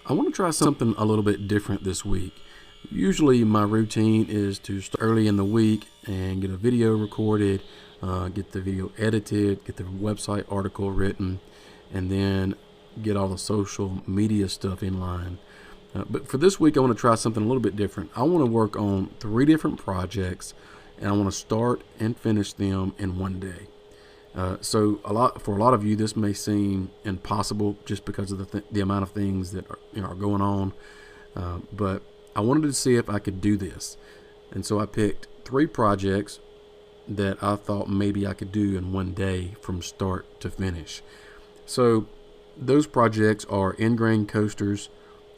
I want to try something a little bit different this week. Usually my routine is to start early in the week and get a video recorded, get the video edited, get the website article written, and then get all the social media stuff in line. But for this week, I want to try something a little bit different. I want to work on 3 different projects, and I want to start and finish them in one day. So for a lot of you, this may seem impossible just because of the amount of things that are going on. But I wanted to see if I could do this, and so I picked 3 projects that I thought maybe I could do in one day from start to finish. So those projects are ingrain coasters,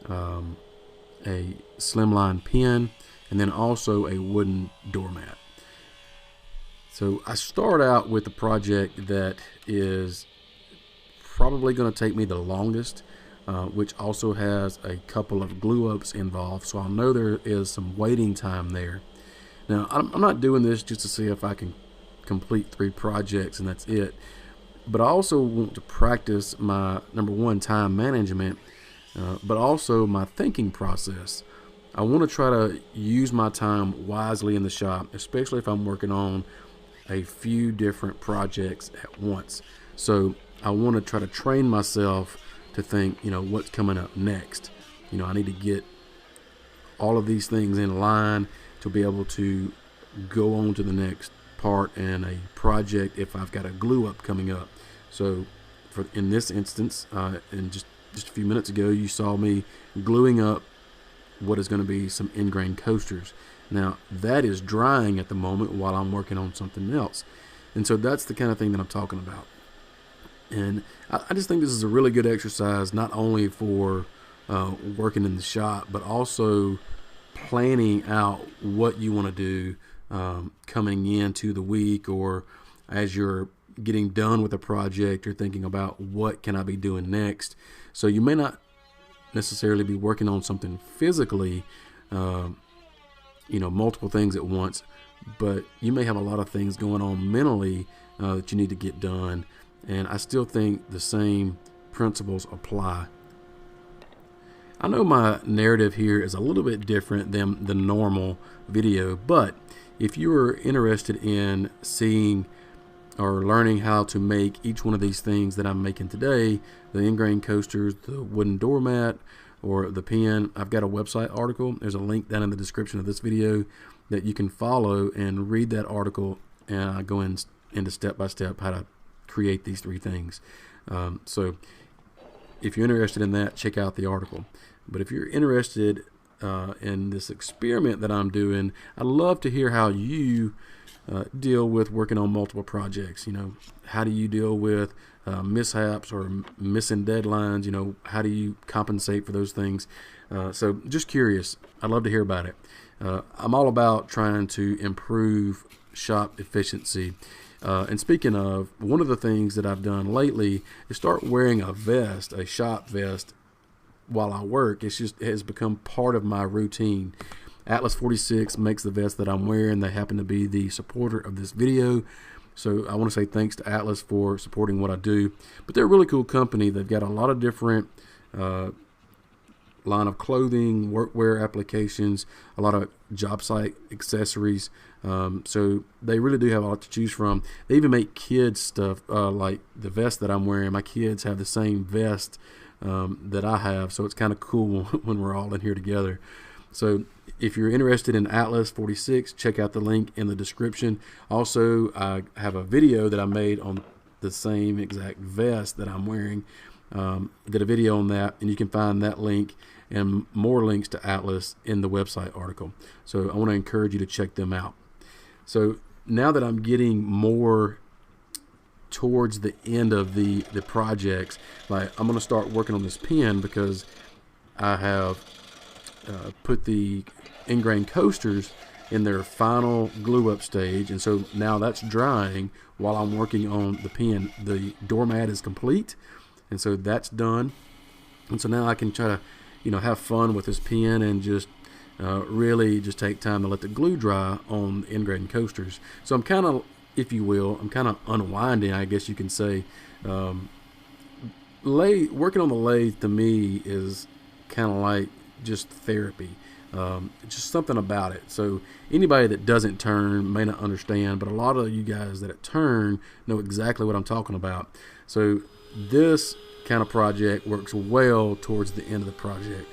a slimline pen, and then also a wooden doormat. So I start out with a project that is probably going to take me the longest, which also has a couple of glue ups involved, so I know there is some waiting time there. Now, I'm not doing this just to see if I can complete 3 projects and that's it, but I also want to practice my, number one, time management, but also my thinking process. I want to try to use my time wisely in the shop, especially if I'm working on a few different projects at once. So I want to try to train myself to think, what's coming up next. I need to get all of these things in line to be able to go on to the next part in a project if I've got a glue up coming up. So in this instance, and just a few minutes ago, you saw me gluing up what is going to be some ingrain coasters. Now that is drying at the moment while I'm working on something else, and so that's the kind of thing that I'm talking about. And I just think this is a really good exercise, not only for working in the shop, but also planning out what you want to do coming into the week, or as you're getting done with a project, you're thinking about what can I be doing next. So you may not necessarily be working on something physically, multiple things at once, but you may have a lot of things going on mentally that you need to get done. And I still think the same principles apply. I know my narrative here is a little bit different than the normal video, but if you are interested in seeing or learning how to make each one of these things that I'm making today, the ingrain coasters, the wooden doormat, or the pen, I've got a website article. There's a link down in the description of this video that you can follow and read that article, and I go into step by step how to create these 3 things. So if you're interested in that, check out the article. But if you're interested in this experiment that I'm doing, I'd love to hear how you deal with working on multiple projects. How do you deal with mishaps or missing deadlines? How do you compensate for those things? So just curious. I'd love to hear about it. I'm all about trying to improve shop efficiency. And speaking of, one of the things that I've done lately is start wearing a vest, a shop vest, while I work. It has become part of my routine. Atlas 46 makes the vest that I'm wearing. They happen to be the supporter of this video, so I want to say thanks to Atlas for supporting what I do. But they're a really cool company. They've got a lot of different line of clothing, workwear applications, a lot of job site accessories. So they really do have a lot to choose from. They even make kids stuff, like the vest that I'm wearing. My kids have the same vest that I have, so it's kind of cool when we're all in here together. So if you're interested in Atlas 46, check out the link in the description. Also, I have a video that I made on the same exact vest that I'm wearing. Did a video on that, and you can find that link and more links to Atlas in the website article. So I want to encourage you to check them out. So now that I'm getting more towards the end of the projects, like I'm going to start working on this pen because I have put the ingrain coasters in their final glue up stage, and so now that's drying while I'm working on the pen. The doormat is complete, and so that's done, and so now I can try to have fun with this pen and just really just take time to let the glue dry on the ingrain coasters. So I'm kind of, if you will, I'm kind of unwinding, I guess you can say. Working on the lathe to me is kind of like just therapy. Just something about it. So anybody that doesn't turn may not understand, but a lot of you guys that turn know exactly what I'm talking about. So this kind of project works well towards the end of the project,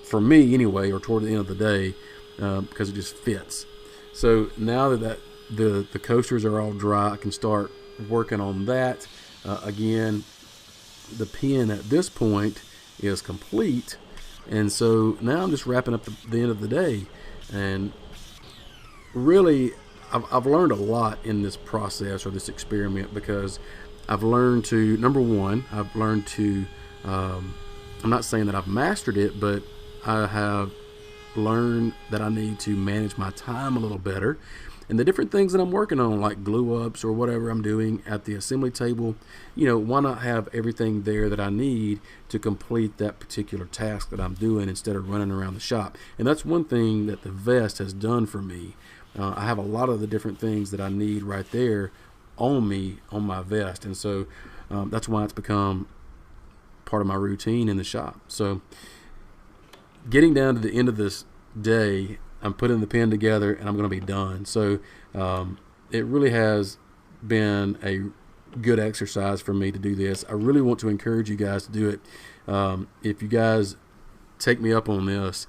for me anyway, or toward the end of the day, because it just fits. So now that the coasters are all dry, I can start working on that. Again, the pen at this point is complete, and so now I'm just wrapping up the end of the day. And really, I've learned a lot in this process or this experiment, because I've learned to, number one, I've learned to, I'm not saying that I've mastered it, but I have learned that I need to manage my time a little better. And the different things that I'm working on, like glue ups or whatever I'm doing at the assembly table, you know, why not have everything there that I need to complete that particular task that I'm doing, instead of running around the shop. And that's one thing that the vest has done for me. I have a lot of the different things that I need right there on me, on my vest. And so that's why it's become part of my routine in the shop. So getting down to the end of this day, I'm putting the pen together and I'm going to be done. So it really has been a good exercise for me to do this. I really want to encourage you guys to do it. If you guys take me up on this,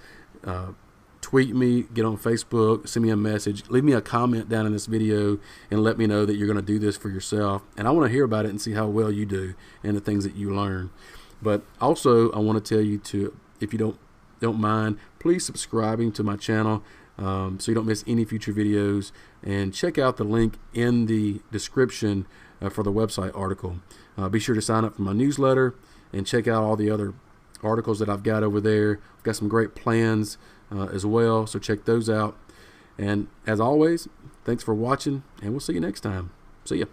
tweet me, get on Facebook, send me a message, leave me a comment down in this video, and let me know that you're going to do this for yourself. And I want to hear about it and see how well you do and the things that you learn. But also, I want to tell you to, if you don't mind, please subscribing to my channel, so you don't miss any future videos, and check out the link in the description for the website article. Be sure to sign up for my newsletter and check out all the other articles that I've got over there. I've got some great plans as well, so check those out. And as always, thanks for watching, and we'll see you next time. See ya.